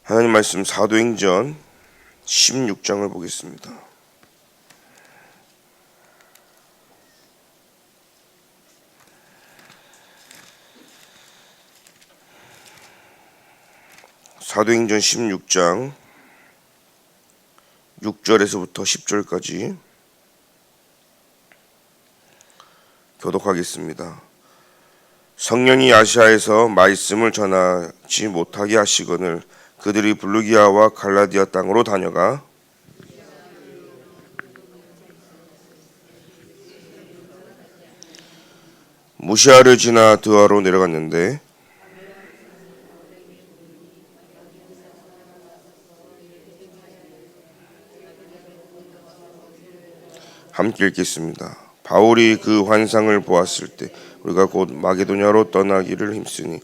하나님 말씀 사도행전 16장을 보겠습니다. 사도행전 16장 6절에서부터 10절까지 교독하겠습니다. 성령이 아시아에서 말씀을 전하지 못하게 하시거늘 그들이 블루기아와 갈라디아 땅으로 다녀가 무시아를 지나 드아로 내려갔는데 함께 읽겠습니다. 바울이 그 환상을 보았을 때 우리가 곧 마게도냐로 떠나기를 힘쓰니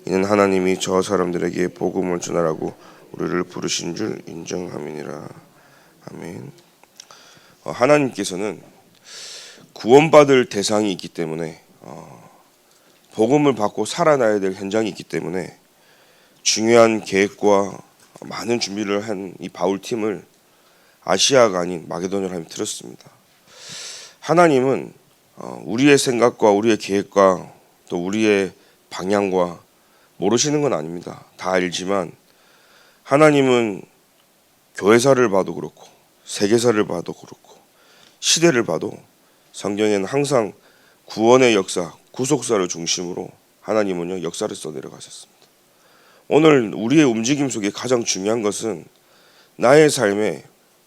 이는 하나님이 저 사람들에게 복음을 전하라고 우리를 부르신 줄 인정함이니라. 아멘. 하나님께서는 구원받을 대상이 있기 때문에 복음을 받고 살아나야 될 현장이 있기 때문에 중요한 계획과 많은 준비를 한 이 바울팀을 아시아가 아닌 마게도냐로 하나님이 들었습니다. 하나님은 우리의 생각과 우리의 계획과 또 우리의 방향과 모르시는 건 아닙니다. 다 알지만 하나님은 교회사를 봐도 그렇고 세계사를 봐도 그렇고 시대를 봐도 성경에는 항상 구원의 역사, 구속사를 중심으로 하나님은요 역사를 써내려가셨습니다. 오늘 우리의 움직임 속에 가장 중요한 것은 나의 삶에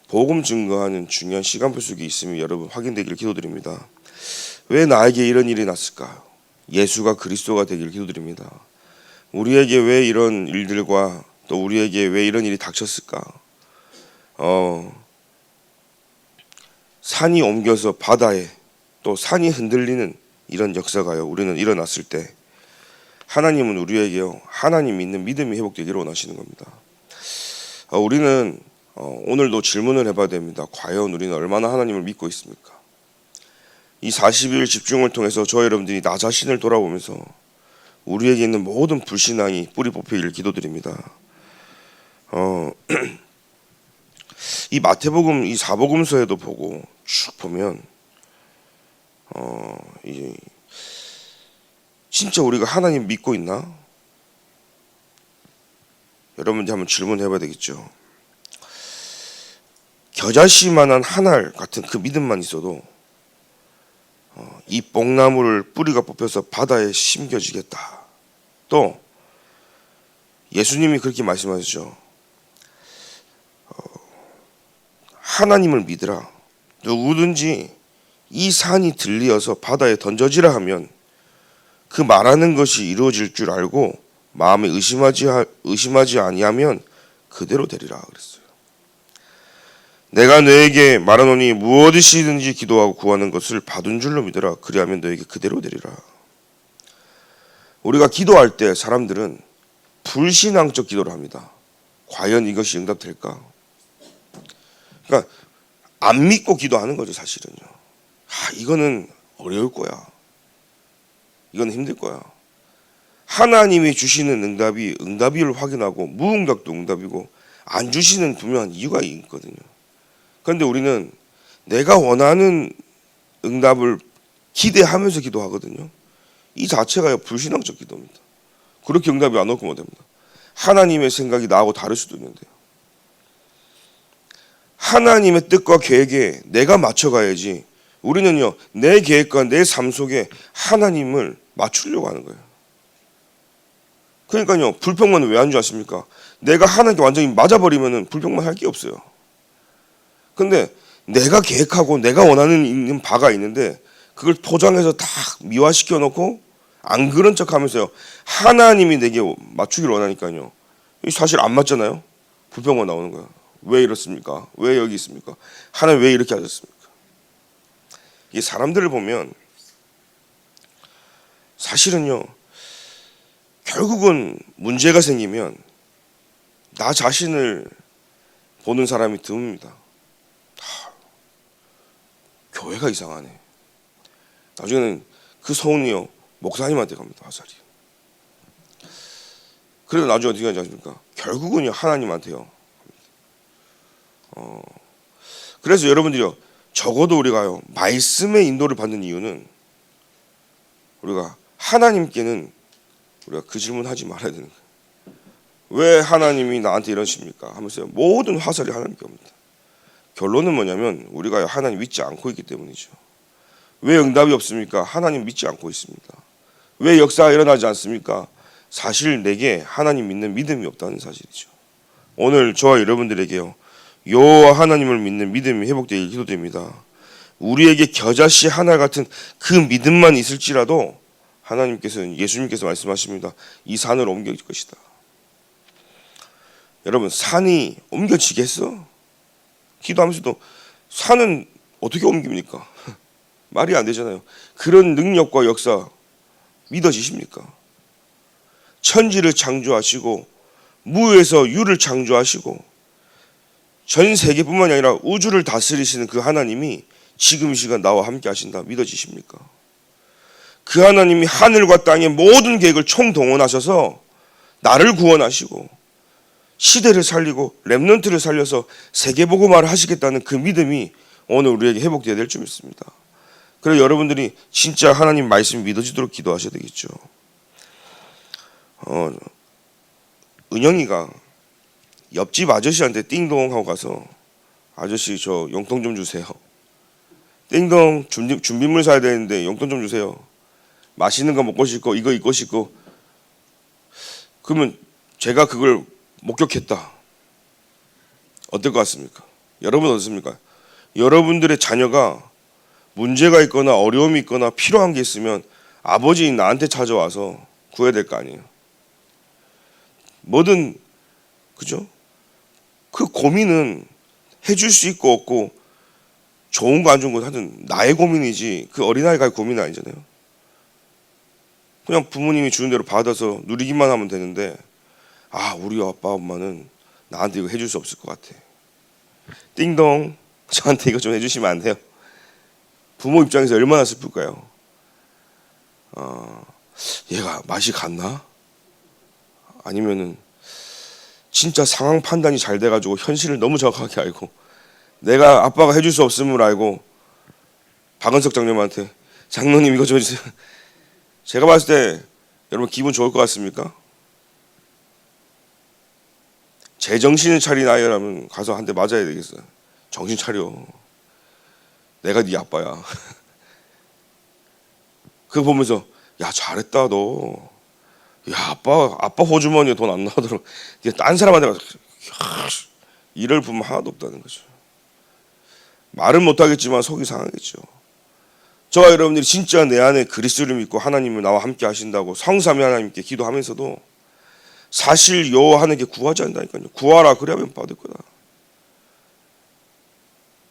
복음 증거하는 중요한 시간표 속에 있음이 여러분 확인되기를 기도드립니다. 왜 나에게 이런 일이 났을까요? 예수가 그리스도가 되기를 기도드립니다. 우리에게 왜 이런 일들과 또 우리에게 왜 이런 일이 닥쳤을까? 산이 옮겨서 바다에 또 산이 흔들리는 이런 역사가요. 우리는 일어났을 때 하나님은 우리에게요. 하나님 믿는 믿음이 회복되기를 원하시는 겁니다. 우리는 오늘도 질문을 해봐야 됩니다. 과연 우리는 얼마나 하나님을 믿고 있습니까? 이 40일 집중을 통해서 저 여러분들이 나 자신을 돌아보면서 우리에게 있는 모든 불신앙이 뿌리 뽑히기를 기도드립니다. 이 마태복음 이 사복음서에도 보고 쭉 보면 진짜 우리가 하나님 믿고 있나? 여러분들 한번 질문해봐야 되겠죠. 겨자씨만한 한 알 같은 그 믿음만 있어도 이 뽕나무를 뿌리가 뽑혀서 바다에 심겨지겠다. 또 예수님이 그렇게 말씀하셨죠. 하나님을 믿으라. 누구든지 이 산이 들리어서 바다에 던져지라 하면 그 말하는 것이 이루어질 줄 알고 마음에 의심하지 아니하면 그대로 되리라 그랬어요. 내가 너에게 말하노니 무엇이든지 기도하고 구하는 것을 받은 줄로 믿으라. 그리하면 너에게 그대로 되리라. 우리가 기도할 때 사람들은 불신앙적 기도를 합니다. 과연 이것이 응답될까? 그러니까 안 믿고 기도하는 거죠, 사실은요. 이거는 어려울 거야. 이건 힘들 거야. 하나님이 주시는 응답을 확인하고 무응답도 응답이고 안 주시는 분명한 이유가 있거든요. 그런데 우리는 내가 원하는 응답을 기대하면서 기도하거든요. 이 자체가 불신앙적 기도입니다. 그렇게 응답이 안 오면 됩니다. 하나님의 생각이 나하고 다를 수도 있는데요. 하나님의 뜻과 계획에 내가 맞춰가야지. 우리는요 내 계획과 내 삶 속에 하나님을 맞추려고 하는 거예요. 그러니까요 불평만은 왜 안 줄 아십니까? 내가 하나님께 완전히 맞아버리면 불평만 할 게 없어요. 근데 내가 계획하고 내가 원하는 있는 바가 있는데 그걸 포장해서 다 미화시켜 놓고 안 그런 척 하면서요 하나님이 내게 맞추기를 원하니까요 사실 안 맞잖아요. 불평만 나오는 거야. 왜 이렇습니까? 왜 여기 있습니까? 하나님 왜 이렇게 하셨습니까? 이 사람들을 보면 사실은요 결국은 문제가 생기면 나 자신을 보는 사람이 드뭅니다. 교회가 이상하네. 나중에는 그 소원이요 목사님한테 갑니다. 화살이. 그래도 나중에 어떻게 하지 않습니까? 결국은요 하나님한테요. 그래서 여러분들이요 적어도 우리가요 말씀의 인도를 받는 이유는 우리가 하나님께는 우리가 그 질문하지 말아야 되는 거예요. 왜 하나님이 나한테 이러십니까? 하면서 모든 화살이 하나님께 옵니다. 결론은 뭐냐면 우리가 하나님 믿지 않고 있기 때문이죠. 왜 응답이 없습니까? 하나님 믿지 않고 있습니다. 왜 역사가 일어나지 않습니까? 사실 내게 하나님 믿는 믿음이 없다는 사실이죠. 오늘 저와 여러분들에게요 여호와 하나님을 믿는 믿음이 회복되길 기도드립니다. 우리에게 겨자씨 하나 같은 그 믿음만 있을지라도 하나님께서는 예수님께서 말씀하십니다. 이 산을 옮길 것이다. 여러분 산이 옮겨지겠어? 기도하면서도 산은 어떻게 옮깁니까? 말이 안 되잖아요. 그런 능력과 역사 믿어지십니까? 천지를 창조하시고 무에서 유를 창조하시고 전 세계뿐만이 아니라 우주를 다스리시는 그 하나님이 지금 이 시간 나와 함께 하신다 믿어지십니까? 그 하나님이 하늘과 땅의 모든 계획을 총동원하셔서 나를 구원하시고 시대를 살리고 렘넌트를 살려서 세계복음화를 하시겠다는 그 믿음이 오늘 우리에게 회복되어야 될 줄 믿습니다. 그래서 여러분들이 진짜 하나님 말씀이 믿어지도록 기도하셔야 되겠죠. 은영이가 옆집 아저씨한테 띵동 하고 가서 아저씨 저 용돈 좀 주세요. 띵동 준비물 사야 되는데 용돈 좀 주세요. 맛있는 거 먹고 싶고 이거 입고 싶고. 그러면 제가 그걸 목격했다. 어떨 것 같습니까? 여러분 어떻습니까? 여러분들의 자녀가 문제가 있거나 어려움이 있거나 필요한 게 있으면 아버지인 나한테 찾아와서 구해야 될 거 아니에요. 뭐든 그죠? 그 고민은 해줄 수 있고 없고 좋은 거 안 좋은 거 하든 나의 고민이지 그 어린아이가 고민은 아니잖아요. 그냥 부모님이 주는 대로 받아서 누리기만 하면 되는데 우리 아빠 엄마는 나한테 이거 해줄 수 없을 것 같아. 띵동 저한테 이거 좀 해주시면 안 돼요? 부모 입장에서 얼마나 슬플까요? 얘가 맛이 갔나? 아니면은 진짜 상황 판단이 잘 돼가지고 현실을 너무 정확하게 알고 내가 아빠가 해줄 수 없음을 알고 박은석 장님한테 장로님 이거 좀 해주세요. 제가 봤을 때 여러분 기분 좋을 것 같습니까? 제정신을 차린 아이라면 가서 한 대 맞아야 되겠어요. 정신 차려. 내가 네 아빠야. 그거 보면서 야 잘했다 너. 야 아빠 호주머니에 돈 안 나오도록 딴 사람한테 이럴 부분 하나도 없다는 거죠. 말은 못하겠지만 속이 상하겠죠. 저와 여러분들이 진짜 내 안에 그리스도를 믿고 하나님을 나와 함께 하신다고 성삼위 하나님께 기도하면서도 사실 여호와 하나님께 구하지 않는다니까요. 구하라 그래야면 받을 거다.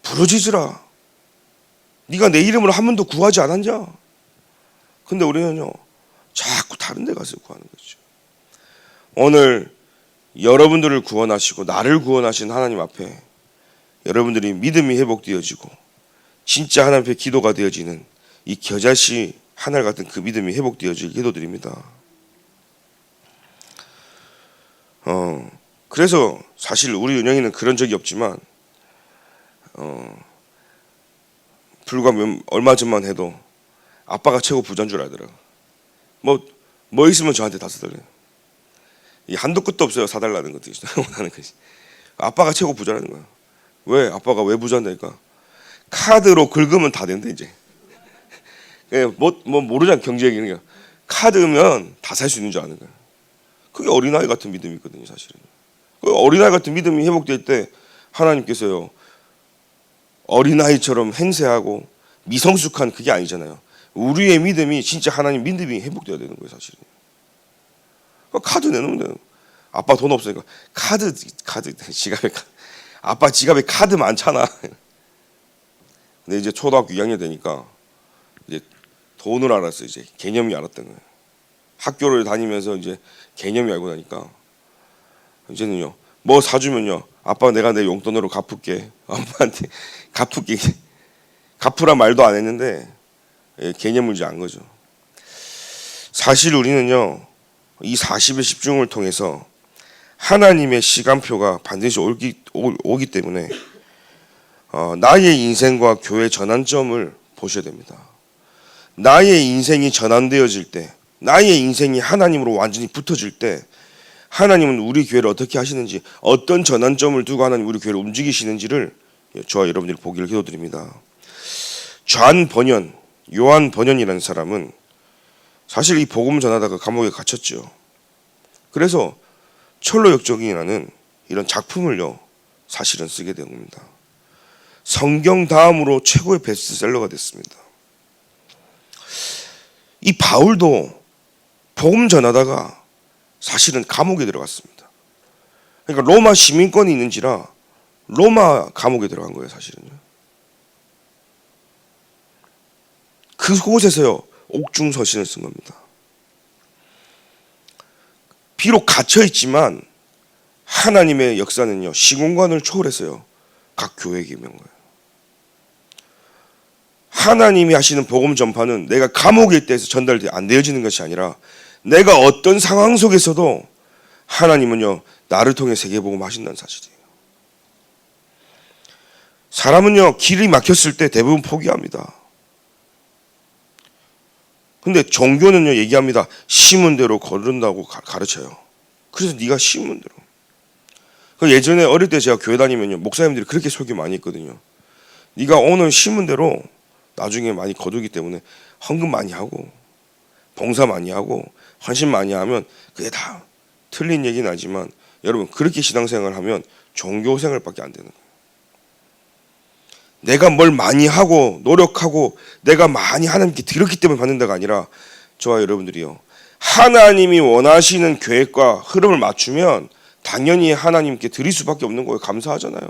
부르짖으라. 네가 내 이름으로 한 번도 구하지 않았냐? 근데 우리는요 자꾸 다른 데 가서 구하는 거죠. 오늘 여러분들을 구원하시고 나를 구원하신 하나님 앞에 여러분들이 믿음이 회복되어지고 진짜 하나님 앞에 기도가 되어지는 이 겨자씨 하늘 같은 그 믿음이 회복되어질 기도드립니다. 그래서 사실 우리 은영이는 그런 적이 없지만 불과 얼마 전만 해도 아빠가 최고 부자인 줄 알더라고. 뭐 있으면 저한테 다 사달래요. 이 한도 끝도 없어요. 사달라는 것들이 원하는 것이. 아빠가 최고 부자라는 거야. 왜? 아빠가 왜 부자냐니까 카드로 긁으면 다 된대 이제. 모르잖아 경제 얘기는. 카드면 다 살 수 있는 줄 아는 거야. 그게 어린아이 같은 믿음이 있거든요 사실은. 어린아이 같은 믿음이 회복될 때 하나님께서요 어린아이처럼 행세하고 미성숙한 그게 아니잖아요. 우리의 믿음이 진짜 하나님 믿음이 회복돼야 되는 거예요 사실은. 카드 내놓으면 돼요. 아빠 돈 없으니까 카드 지갑에 아빠 지갑에 카드 많잖아. 근데 이제 초등학교 2학년 되니까 이제 돈을 알았어요. 이제 개념이 알았던 거예요. 학교를 다니면서 이제 개념이 알고 나니까 이제는요 뭐 사주면요 아빠 내가 내 용돈으로 갚을게. 엄마한테 갚을게. 갚으란 말도 안 했는데 개념을 이제 안 거죠. 사실 우리는요 이 40의 집중을 통해서 하나님의 시간표가 반드시 오기 때문에 나의 인생과 교회 전환점을 보셔야 됩니다. 나의 인생이 전환되어질 때, 나의 인생이 하나님으로 완전히 붙어질 때 하나님은 우리 교회를 어떻게 하시는지, 어떤 전환점을 두고 하나님 우리 교회를 움직이시는지를 저와 여러분들이 보기를 기도드립니다. 요한 번연이라는 사람은 사실 이 복음 전하다가 감옥에 갇혔죠. 그래서 철로역정이라는 이런 작품을요 사실은 쓰게 된 겁니다. 성경 다음으로 최고의 베스트셀러가 됐습니다. 이 바울도 복음 전하다가 사실은 감옥에 들어갔습니다. 그러니까 로마 시민권이 있는지라 로마 감옥에 들어간 거예요, 사실은요. 그곳에서요 옥중서신을 쓴 겁니다. 비록 갇혀 있지만 하나님의 역사는요 시공간을 초월해서요 각 교회에게 임한 거예요. 하나님이 하시는 복음 전파는 내가 감옥에 있다 해서 전달이 안 되어지는 것이 아니라 내가 어떤 상황 속에서도 하나님은요 나를 통해 세계복음 하신다는 사실이에요. 사람은요 길이 막혔을 때 대부분 포기합니다. 근데 종교는요 얘기합니다. 심은 대로 거른다고 가르쳐요. 그래서 네가 심은 대로. 예전에 어릴 때 제가 교회 다니면요 목사님들이 그렇게 설교 많이 했거든요. 네가 오늘 심은 대로 나중에 많이 거두기 때문에 헌금 많이 하고 봉사 많이 하고 헌신 많이 하면 그게 다 틀린 얘기는 아니지만 여러분 그렇게 신앙생활을 하면 종교생활밖에 안 되는 거예요. 내가 뭘 많이 하고 노력하고 내가 많이 하나님께 드렸기 때문에 받는다가 아니라 저와 여러분들이요 하나님이 원하시는 계획과 흐름을 맞추면 당연히 하나님께 드릴 수밖에 없는 거예요. 감사하잖아요.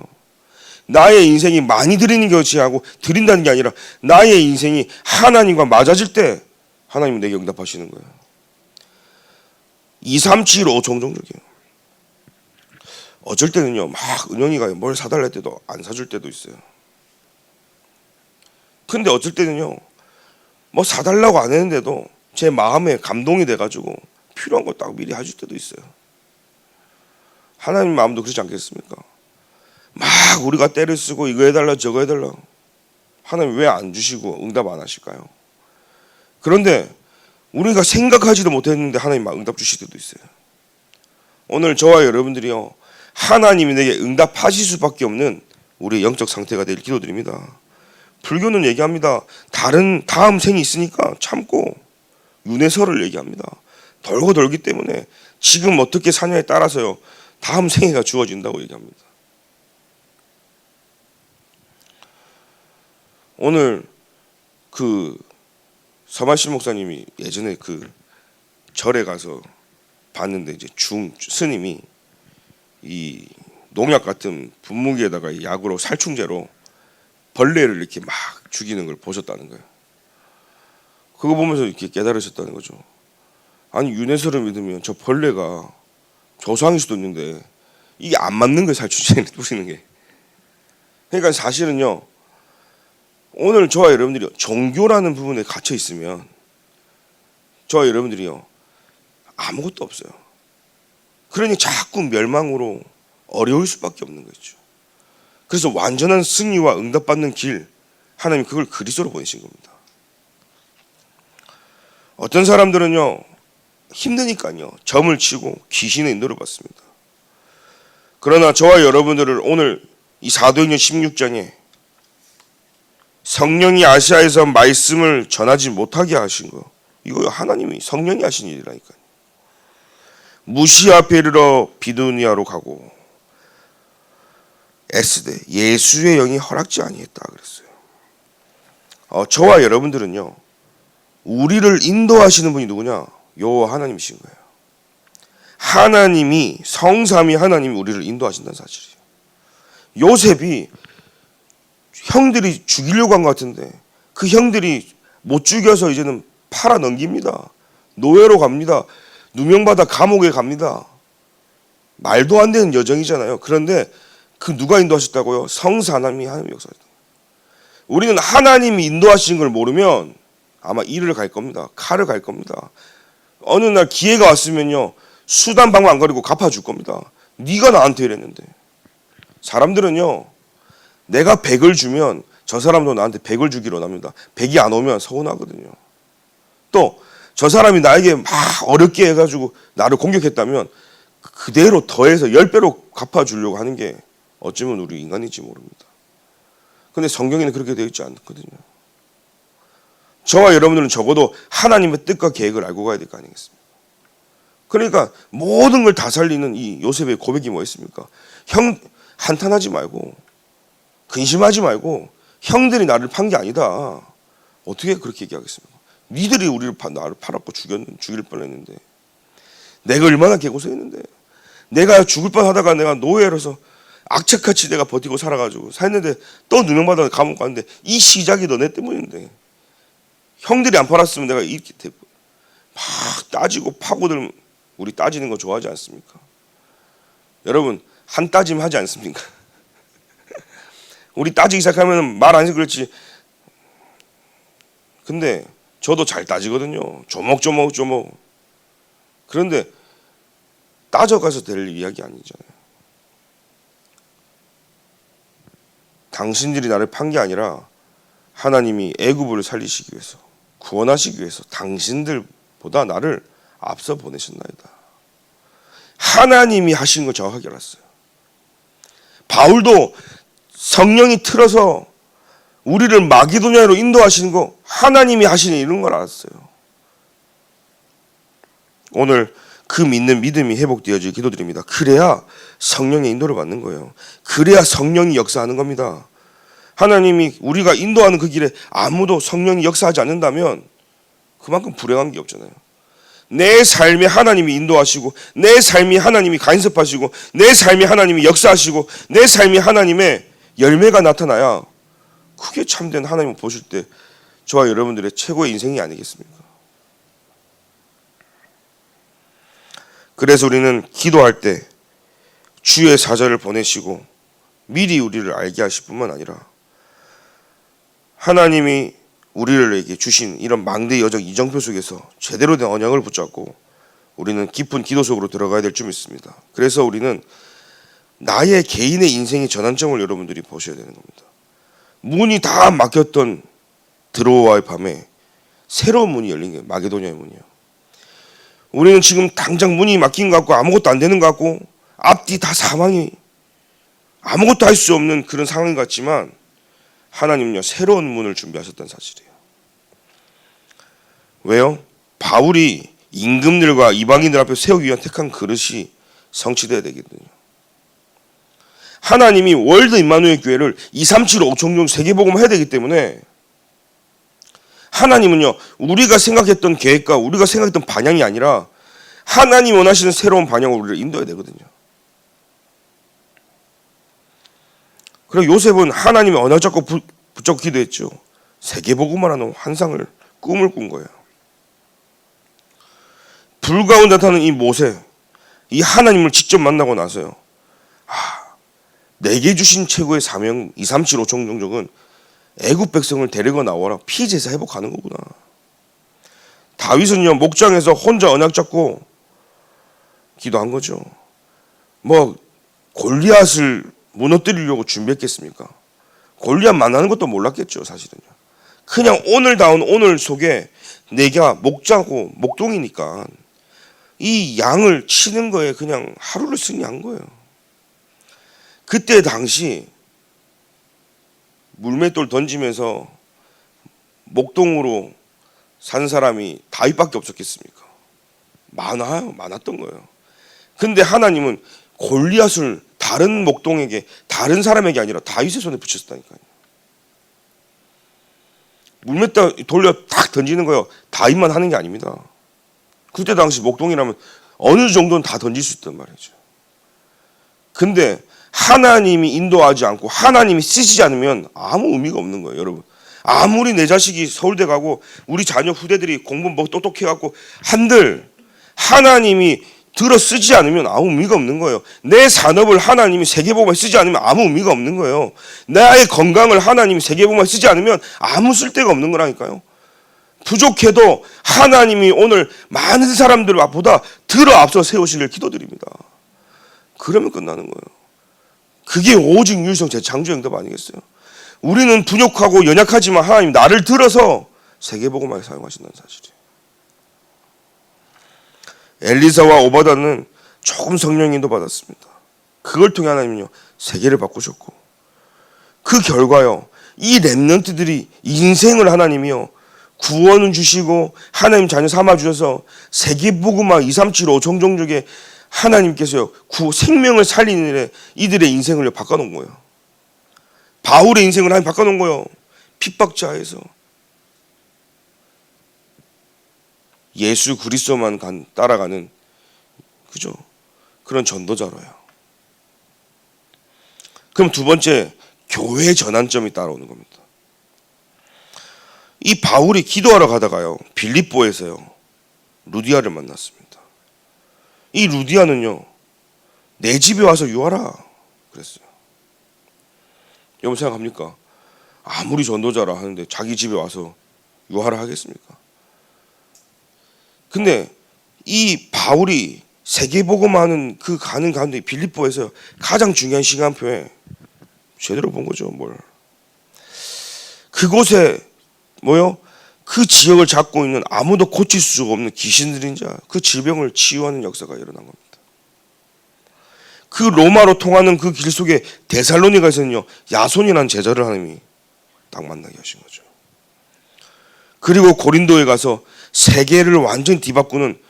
나의 인생이 많이 드리는 것이 하고 드린다는 게 아니라 나의 인생이 하나님과 맞아질 때 하나님은 내게 응답하시는 거예요. 2, 3, 7, 5 종종적이에요. 어쩔 때는요 막 은영이가 뭘 사달랄 때도 안 사줄 때도 있어요. 근데 어쩔 때는요 뭐 사달라고 안 했는데도 제 마음에 감동이 돼가지고 필요한 거 딱 미리 해줄 때도 있어요. 하나님 마음도 그렇지 않겠습니까? 막 우리가 때를 쓰고 이거 해달라 저거 해달라 하나님 왜 안 주시고 응답 안 하실까요? 그런데 우리가 생각하지도 못했는데 하나님 막 응답 주실 때도 있어요. 오늘 저와 여러분들이요 하나님이 내게 응답하실 수밖에 없는 우리의 영적 상태가 되길 기도드립니다. 불교는 얘기합니다. 다음 생이 있으니까 참고 윤회설을 얘기합니다. 돌고 돌기 때문에 지금 어떻게 사냐에 따라서요 다음 생애가 주어진다고 얘기합니다. 오늘 그 서만신 목사님이 예전에 그 절에 가서 봤는데 이제 스님이 이 농약 같은 분무기에다가 약으로 살충제로 벌레를 이렇게 막 죽이는 걸 보셨다는 거예요. 그거 보면서 이렇게 깨달으셨다는 거죠. 아니 윤회설을 믿으면 저 벌레가 조상일 수도 있는데 이게 안 맞는 거예요. 살충제를 뿌리는 게. 그러니까 사실은요 오늘 저와 여러분들이 종교라는 부분에 갇혀 있으면 저와 여러분들이요 아무것도 없어요. 그러니 자꾸 멸망으로 어려울 수밖에 없는 거죠. 그래서 완전한 승리와 응답받는 길 하나님 그걸 그리스도로 보내신 겁니다. 어떤 사람들은요 힘드니까요 점을 치고 귀신의 인도를 받습니다. 그러나 저와 여러분들을 오늘 이 사도행전 16장에 성령이 아시아에서 말씀을 전하지 못하게 하신 거 이거 하나님이 성령이 하신 일이라니까요. 무시아 앞에 이르러 비두니아로 가고 에스데 예수의 영이 허락지 아니했다 그랬어요. 저와 여러분들은요 우리를 인도하시는 분이 누구냐? 여호와 하나님이신 거예요. 하나님이 성삼위 하나님이 우리를 인도하신다는 사실이에요. 요셉이 형들이 죽이려고 한 것 같은데 그 형들이 못 죽여서 이제는 팔아 넘깁니다. 노예로 갑니다. 누명받아 감옥에 갑니다. 말도 안 되는 여정이잖아요. 그런데 그 누가 인도하셨다고요? 성삼위 하나님 역사였다. 우리는 하나님이 인도하시는 걸 모르면 아마 일을 갈 겁니다. 칼을 갈 겁니다. 어느 날 기회가 왔으면요 수단 방법 안 가리고 갚아줄 겁니다. 네가 나한테 이랬는데. 사람들은요, 내가 100을 주면 저 사람도 나한테 100을 주기로 합니다. 100이 안 오면 서운하거든요. 또 저 사람이 나에게 막 어렵게 해가지고 나를 공격했다면 그대로 더해서 10배로 갚아주려고 하는 게 어쩌면 우리 인간인지 모릅니다. 근데 성경에는 그렇게 되어 있지 않거든요. 저와 여러분들은 적어도 하나님의 뜻과 계획을 알고 가야 될 거 아니겠습니까? 그러니까 모든 걸 다 살리는 이 요셉의 고백이 뭐였습니까? 형, 한탄하지 말고 근심하지 말고 형들이 나를 판 게 아니다. 어떻게 그렇게 얘기하겠습니까? 니들이 나를 팔았고 죽일 뻔했는데 내가 얼마나 개고생했는데 내가 죽을 뻔하다가 내가 노예로서 악착같이 내가 버티고 살아가지고 살는데 또 누명받아 감옥 갔는데 이 시작이 너네 때문인데 형들이 안 팔았으면 내가 이렇게 되고 막 따지고 파고들 우리 따지는 거 좋아하지 않습니까? 여러분 한 따짐 하지 않습니까? 우리 따지기 시작하면 말 안 해서 그렇지. 근데 저도 잘 따지거든요. 조목조목. 그런데 따져가서 될 이야기 아니잖아요. 당신들이 나를 판 게 아니라 하나님이 애굽을 살리시기 위해서 구원하시기 위해서 당신들보다 나를 앞서 보내셨나이다. 하나님이 하신 거 정확하게 알았어요. 바울도 성령이 틀어서 우리를 마게도냐로 인도하시는 거 하나님이 하시는 이런 걸 알았어요. 오늘 그 믿는 믿음이 회복되어질 기도드립니다. 그래야 성령의 인도를 받는 거예요. 그래야 성령이 역사하는 겁니다. 하나님이 우리가 인도하는 그 길에 아무도 성령이 역사하지 않는다면 그만큼 불행한 게 없잖아요. 내 삶에 하나님이 인도하시고 내 삶이 하나님이 간섭하시고 내 삶이 하나님이 역사하시고 내 삶이 하나님의 열매가 나타나야 그게 참된 하나님을 보실 때 저와 여러분들의 최고의 인생이 아니겠습니까? 그래서 우리는 기도할 때 주의 사자를 보내시고 미리 우리를 알게 하실 뿐만 아니라 하나님이 우리에게 주신 이런 망대 여정 이정표 속에서 제대로 된 언약을 붙잡고 우리는 깊은 기도 속으로 들어가야 될 줄 믿습니다. 그래서 우리는 나의 개인의 인생의 전환점을 여러분들이 보셔야 되는 겁니다. 문이 다 막혔던 드로아의 밤에 새로운 문이 열린 게 마게도냐의 문이에요. 우리는 지금 당장 문이 막힌 것 같고 아무것도 안 되는 것 같고 앞뒤 다 사망이 아무것도 할 수 없는 그런 상황 같지만 하나님은요 새로운 문을 준비하셨다는 사실이에요. 왜요? 바울이 임금들과 이방인들 앞에 세우기 위한 택한 그릇이 성취돼야 되거든요. 하나님이 월드 임마누엘 교회를 237 5청중 세계복음 해야 되기 때문에 하나님은요 우리가 생각했던 계획과 우리가 생각했던 방향이 아니라 하나님 원하시는 새로운 방향으로 우리를 인도해야 되거든요. 그리고 요셉은 하나님의 언약 잡고 붙잡고 기도했죠. 세계복음을 하는 환상을 꿈을 꾼 거예요. 불 가운데 나타나는 이 모세, 이 하나님을 직접 만나고 나서요. 내게 주신 최고의 사명 237 5청종족은 애굽 백성을 데리고 나와라 피제사 회복하는 거구나. 다윗은요 목장에서 혼자 언약 잡고 기도한 거죠. 뭐 골리앗을 무너뜨리려고 준비했겠습니까? 골리앗 만나는 것도 몰랐겠죠 사실은요. 그냥 오늘다운 오늘 속에 내가 목자고 목동이니까 이 양을 치는 거에 그냥 하루를 승리한 거예요. 그때 당시 물맷돌 던지면서 목동으로 산 사람이 다윗밖에 없었겠습니까? 많았던 거예요. 근데 하나님은 골리앗을 다른 목동에게 다른 사람에게 아니라 다윗의 손에 붙였다니까요. 물맷돌 돌려 딱 던지는 거예요. 다윗만 하는 게 아닙니다. 그때 당시 목동이라면 어느 정도는 다 던질 수 있단 말이죠. 근데 하나님이 인도하지 않고 하나님이 쓰시지 않으면 아무 의미가 없는 거예요. 여러분 아무리 내 자식이 서울대 가고 우리 자녀 후대들이 공부 뭐 똑똑해갖고 한들 하나님이 들어 쓰지 않으면 아무 의미가 없는 거예요. 내 산업을 하나님이 세계복음에 쓰지 않으면 아무 의미가 없는 거예요. 나의 건강을 하나님이 세계복음에 쓰지 않으면 아무 쓸데가 없는 거라니까요. 부족해도 하나님이 오늘 많은 사람들보다 들어 앞서 세우시길 기도드립니다. 그러면 끝나는 거예요. 그게 오직 유일성 재창조의 응답 아니겠어요? 우리는 부족하고 연약하지만 하나님 나를 들어서 세계복음화에 사용하신다는 사실이에요. 엘리사와 오바다는 조금 성령 인도 받았습니다. 그걸 통해 하나님은요 세계를 바꾸셨고, 그 결과요 이 렘넌트들이 인생을 하나님이요 구원을 주시고 하나님 자녀 삼아 주셔서 세계복음화 237 5청종족에 하나님께서요 생명을 살리는 일에 이들의 인생을 바꿔놓은 거예요. 바울의 인생을 하나님 바꿔놓은 거예요. 핍박자에서 예수 그리스도만 따라가는 그죠? 그런 전도자로요. 그럼 두 번째, 교회 전환점이 따라오는 겁니다. 이 바울이 기도하러 가다가요 빌립보에서요 루디아를 만났습니다. 이 루디아는요 내 집에 와서 유하라 그랬어요. 여러분 생각합니까? 아무리 전도자라 하는데 자기 집에 와서 유하라 하겠습니까? 근데 이 바울이 세계복음하는 그 가는 가운데 빌립보에서 가장 중요한 시간표에 제대로 본 거죠. 뭘 그곳에 뭐요? 그 지역을 잡고 있는 아무도 고칠 수가 없는 귀신들인 자, 그 질병을 치유하는 역사가 일어난 겁니다. 그 로마로 통하는 그 길 속에 데살로니가에서는요 야손이라는 제자를 하나님이 딱 만나게 하신 거죠. 그리고 고린도에 가서 세계를 완전히 뒤바꾸는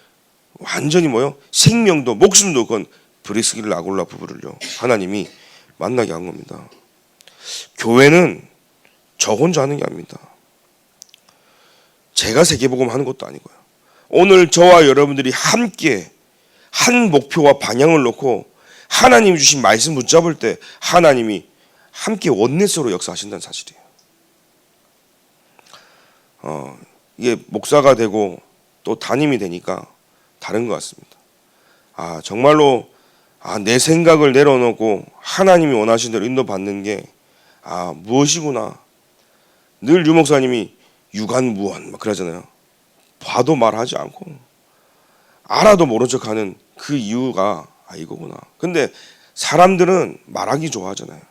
완전히 뭐요? 생명도 목숨도 건 브리스길라 아골라 부부를요 하나님이 만나게 한 겁니다. 교회는 저 혼자 하는 게 아닙니다. 제가 세계복음 하는 것도 아니고요. 오늘 저와 여러분들이 함께 한 목표와 방향을 놓고 하나님이 주신 말씀 붙잡을 때 하나님이 함께 원내스로 역사하신다는 사실이에요. 이게 목사가 되고 또 담임이 되니까 다른 것 같습니다. 정말로 내 생각을 내려놓고 하나님이 원하신 대로 인도받는 게 무엇이구나. 늘 유 목사님이 유관무원 막 그러잖아요. 봐도 말하지 않고 알아도 모른 척하는 그 이유가 이거구나. 근데 사람들은 말하기 좋아하잖아요.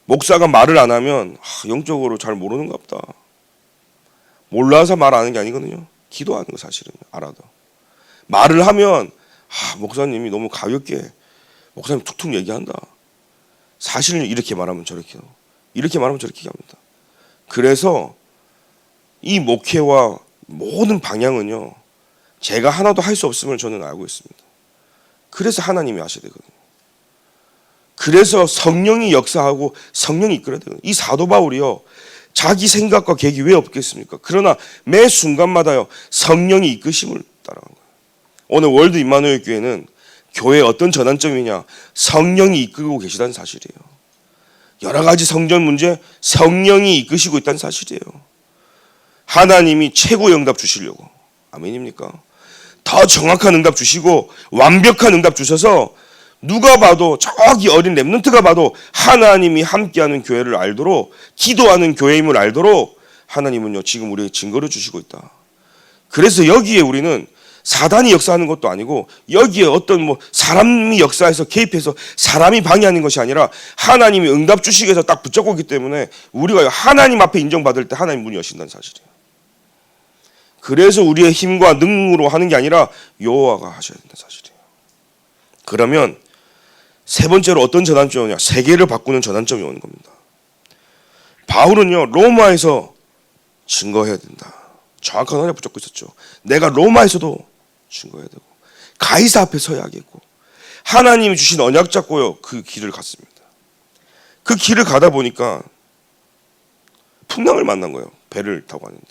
목사가 말을 안 하면 영적으로 잘 모르는가 보다. 몰라서 말 안 하는 게 아니거든요. 기도하는 거 사실은 알아도. 말을 하면 목사님이 너무 가볍게 목사님 툭툭 얘기한다. 사실은 이렇게 말하면 저렇게 하고 이렇게 말하면 저렇게 합니다. 그래서 이 목회와 모든 방향은요 제가 하나도 할 수 없음을 저는 알고 있습니다. 그래서 하나님이 하셔야 되거든요. 그래서 성령이 역사하고 성령이 이끌어야 되거든요. 이 사도 바울이요 자기 생각과 계획이 왜 없겠습니까? 그러나 매 순간마다요 성령이 이끄심을 따라간 거예요. 오늘 월드 임마누엘 교회는 교회의 어떤 전환점이냐, 성령이 이끌고 계시다는 사실이에요. 여러 가지 성전 문제 성령이 이끄시고 있다는 사실이에요. 하나님이 최고 응답 주시려고. 아멘입니까? 더 정확한 응답 주시고 완벽한 응답 주셔서 누가 봐도 저기 어린 렘넌트가 봐도 하나님이 함께하는 교회를 알도록 기도하는 교회임을 알도록 하나님은요 지금 우리에게 증거를 주시고 있다. 그래서 여기에 우리는 사단이 역사하는 것도 아니고 여기에 어떤 사람이 역사해서 개입해서 사람이 방해하는 것이 아니라 하나님이 응답 주시기 위해서 딱 붙잡고 있기 때문에 우리가 하나님 앞에 인정받을 때 하나님 문이 여신다는 사실이에요. 그래서 우리의 힘과 능력으로 하는 게 아니라 여호와가 하셔야 된다는 사실이에요. 그러면 세 번째로 어떤 전환점이 오냐? 세계를 바꾸는 전환점이 오는 겁니다. 바울은요 로마에서 증거해야 된다. 정확한 언약 붙잡고 있었죠. 내가 로마에서도 증거해야 되고 가이사 앞에 서야 하겠고 하나님이 주신 언약 잡고요 그 길을 갔습니다. 그 길을 가다 보니까 풍랑을 만난 거예요. 배를 타고 가는데.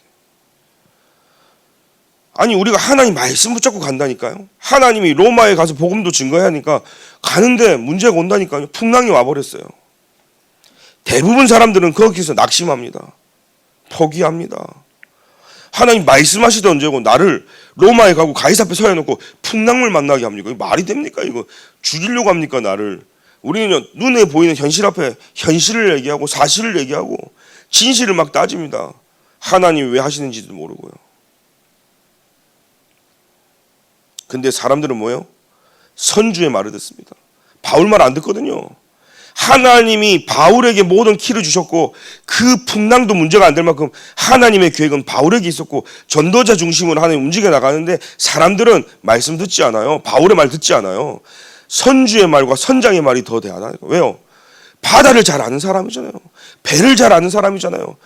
아니 우리가 하나님 말씀 붙잡고 간다니까요. 하나님이 로마에 가서 복음도 증거해야 하니까 가는데 문제가 온다니까요. 풍랑이 와버렸어요. 대부분 사람들은 거기서 낙심합니다. 포기합니다. 하나님 말씀하시던 언제고 나를 로마에 가고 가이사 앞에 서야 놓고 풍랑을 만나게 합니까? 이거 말이 됩니까? 이거 죽이려고 합니까 나를? 우리는 눈에 보이는 현실 앞에 현실을 얘기하고 사실을 얘기하고 진실을 막 따집니다. 하나님이 왜 하시는지도 모르고요. 근데 사람들은 뭐예요? 선주의 말을 듣습니다. 바울 말 안 듣거든요. 하나님이 바울에게 모든 키를 주셨고 그 풍랑도 문제가 안 될 만큼 하나님의 계획은 바울에게 있었고 전도자 중심으로 하나님 움직여 나가는데 사람들은 말씀 듣지 않아요. 바울의 말 듣지 않아요. 선주의 말과 선장의 말이 더 대하다. 왜요? 바다를 잘 아는 사람이잖아요. 배를 잘 아는 사람이잖아요.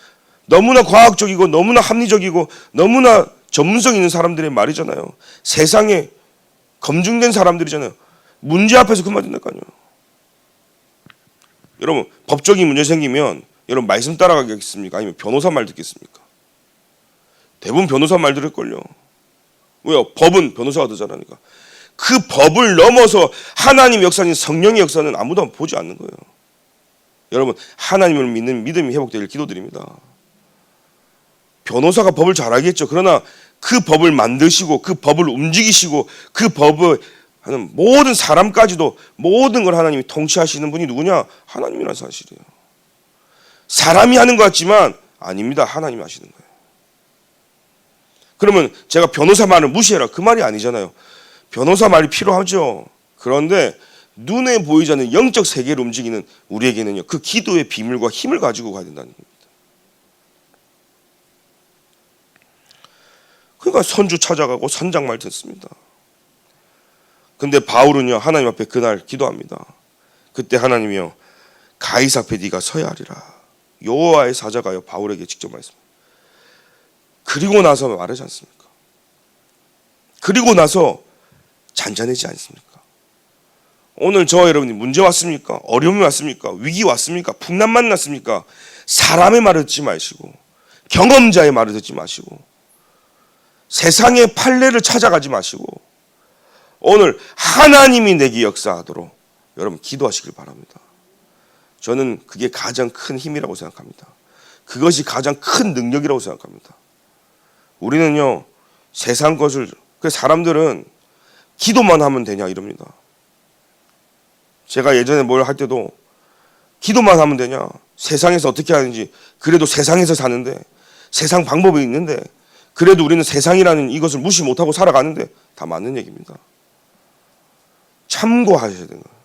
너무나 과학적이고 너무나 합리적이고 너무나 전문성 있는 사람들의 말이잖아요. 세상에 검증된 사람들이잖아요. 문제 앞에서 그 말 듣는다니까요. 여러분 법적인 문제 생기면 여러분 말씀 따라가겠습니까? 아니면 변호사 말 듣겠습니까? 대부분 변호사 말 들을걸요. 왜요? 법은 변호사가 듣잖아니까. 그 법을 넘어서 하나님 역사인 성령의 역사는 아무도 보지 않는 거예요. 여러분 하나님을 믿는 믿음이 회복되길 기도드립니다. 변호사가 법을 잘 알겠죠. 그러나 그 법을 만드시고 그 법을 움직이시고 그 법을 하는 모든 사람까지도 모든 걸 하나님이 통치하시는 분이 누구냐? 하나님이라는 사실이에요. 사람이 하는 것 같지만 아닙니다. 하나님이 하시는 거예요. 그러면 제가 변호사 말을 무시해라 그 말이 아니잖아요. 변호사 말이 필요하죠. 그런데 눈에 보이지 않는 영적 세계를 움직이는 우리에게는요, 그 기도의 비밀과 힘을 가지고 가야 된다는 겁니다. 그러니까 선주 찾아가고 선장 말 듣습니다. 근데 바울은요 하나님 앞에 그날 기도합니다. 그때 하나님이요 가이사 앞에 네가 서야 하리라. 여호와의 사자가요 바울에게 직접 말씀합니다. 그리고 나서 말하지 않습니까? 그리고 나서 잔잔해지지 않습니까? 오늘 저와 여러분이 문제 왔습니까? 어려움이 왔습니까? 위기 왔습니까? 풍랑 만났습니까? 사람의 말을 듣지 마시고 경험자의 말을 듣지 마시고 세상의 판례를 찾아가지 마시고 오늘 하나님이 내게 역사하도록 여러분 기도하시길 바랍니다. 저는 그게 가장 큰 힘이라고 생각합니다. 그것이 가장 큰 능력이라고 생각합니다. 우리는요 세상 것을 사람들은 기도만 하면 되냐 이럽니다. 제가 예전에 뭘 할 때도 기도만 하면 되냐, 세상에서 어떻게 하는지, 그래도 세상에서 사는데 세상 방법이 있는데 그래도 우리는 세상이라는 이것을 무시 못하고 살아가는데 다 맞는 얘기입니다. 참고하셔야 되는 거예요.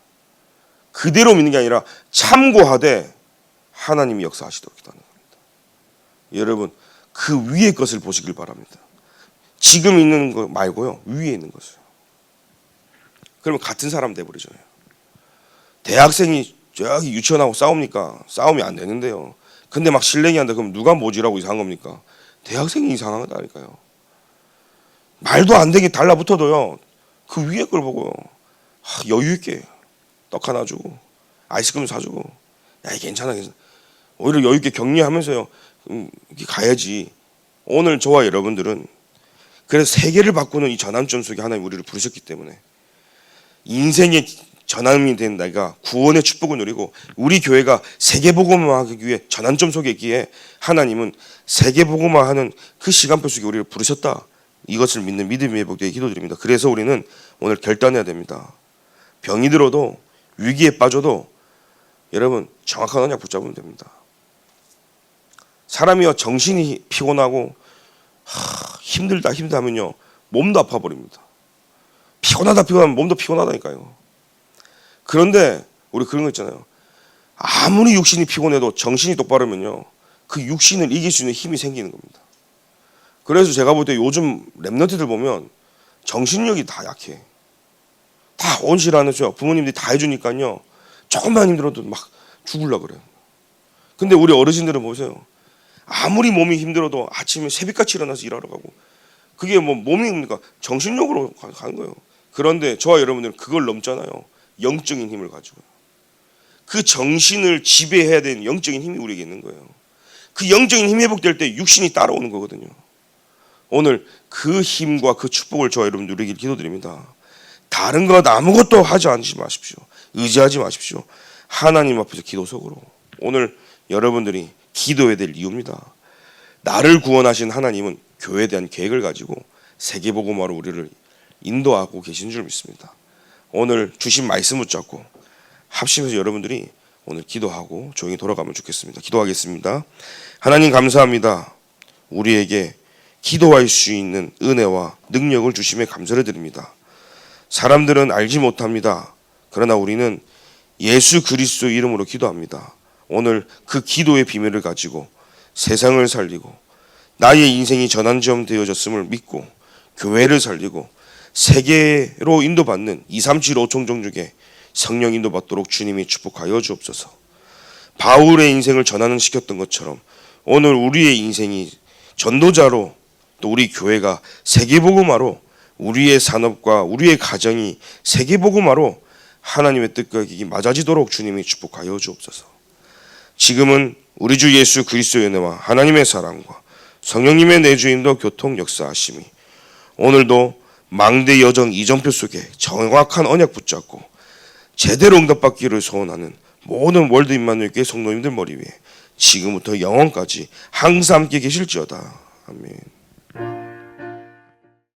그대로 믿는 게 아니라 참고하되 하나님이 역사하시도록 기도하는 겁니다. 여러분 그 위의 것을 보시길 바랍니다. 지금 있는 거 말고요 위에 있는 것을. 그러면 같은 사람 돼버리잖아요. 대학생이 저기 유치원하고 싸웁니까? 싸움이 안 되는데요. 근데 막 실랭이 한다 그럼 누가 모지라고 이상한 겁니까? 대학생이 이상하다니까요. 말도 안 되게 달라붙어도요 그 위에 걸 보고요 여유 있게 떡 하나 주고 아이스크림 사주고 야 괜찮아 괜찮아 오히려 여유 있게 격려하면서요 가야지. 오늘 저와 여러분들은 그래서 세계를 바꾸는 이 전환점 속에 하나님 우리를 부르셨기 때문에 인생의 전환이 된 내가 구원의 축복을 누리고 우리 교회가 세계복음화하기 위해 전환점 속에 있기에 하나님은 세계복음화하는 그 시간표 속에 우리를 부르셨다. 이것을 믿는 믿음이 회복되게 기도드립니다. 그래서 우리는 오늘 결단해야 됩니다. 병이 들어도 위기에 빠져도 여러분 정확한 언약 붙잡으면 됩니다. 사람이요 정신이 피곤하고 힘들다 하면요 몸도 아파버립니다. 피곤하다 피곤하면 몸도 피곤하다니까요. 그런데 우리 그런 거 있잖아요. 아무리 육신이 피곤해도 정신이 똑바르면요 그 육신을 이길 수 있는 힘이 생기는 겁니다. 그래서 제가 볼 때 요즘 랩런트들 보면 정신력이 다 약해. 다 온실하는 부모님들이 다 해주니까요 조금만 힘들어도 막 죽으려고 그래요. 근데 우리 어르신들은 보세요. 아무리 몸이 힘들어도 아침에 새벽같이 일어나서 일하러 가고 그게 뭐 몸이 뭡니까? 정신력으로 가는 거예요. 그런데 저와 여러분들은 그걸 넘잖아요. 영적인 힘을 가지고요. 그 정신을 지배해야 되는 영적인 힘이 우리에게 있는 거예요. 그 영적인 힘이 회복될 때 육신이 따라오는 거거든요. 오늘 그 힘과 그 축복을 저와 여러분 누리길 기도드립니다. 다른 것 아무것도 하지 않지 마십시오. 의지하지 마십시오. 하나님 앞에서 기도 속으로. 오늘 여러분들이 기도해야 될 이유입니다. 나를 구원하신 하나님은 교회에 대한 계획을 가지고 세계복음화로 우리를 인도하고 계신 줄 믿습니다. 오늘 주신 말씀 붙잡고 합심해서 여러분들이 오늘 기도하고 조용히 돌아가면 좋겠습니다. 기도하겠습니다. 하나님 감사합니다. 우리에게 기도할 수 있는 은혜와 능력을 주심에 감사를 드립니다. 사람들은 알지 못합니다. 그러나 우리는 예수 그리스도 이름으로 기도합니다. 오늘 그 기도의 비밀을 가지고 세상을 살리고 나의 인생이 전환점 되어졌음을 믿고 교회를 살리고 세계로 인도받는 237 5총종족에 성령 인도받도록 주님이 축복하여 주옵소서. 바울의 인생을 전환을 시켰던 것처럼 오늘 우리의 인생이 전도자로 또 우리 교회가 세계복음화로 우리의 산업과 우리의 가정이 세계복음화로 하나님의 뜻과 계획이 맞아지도록 주님이 축복하여 주옵소서. 지금은 우리 주 예수 그리스도의 은혜와 하나님의 사랑과 성령님의 내주인도 교통 역사하심이 오늘도 망대 여정 이정표 속에 정확한 언약 붙잡고 제대로 응답받기를 소원하는 모든 월드 임마누엘 교회 성도님들 머리 위에 지금부터 영원까지 항상 함께 계실지어다. 아멘.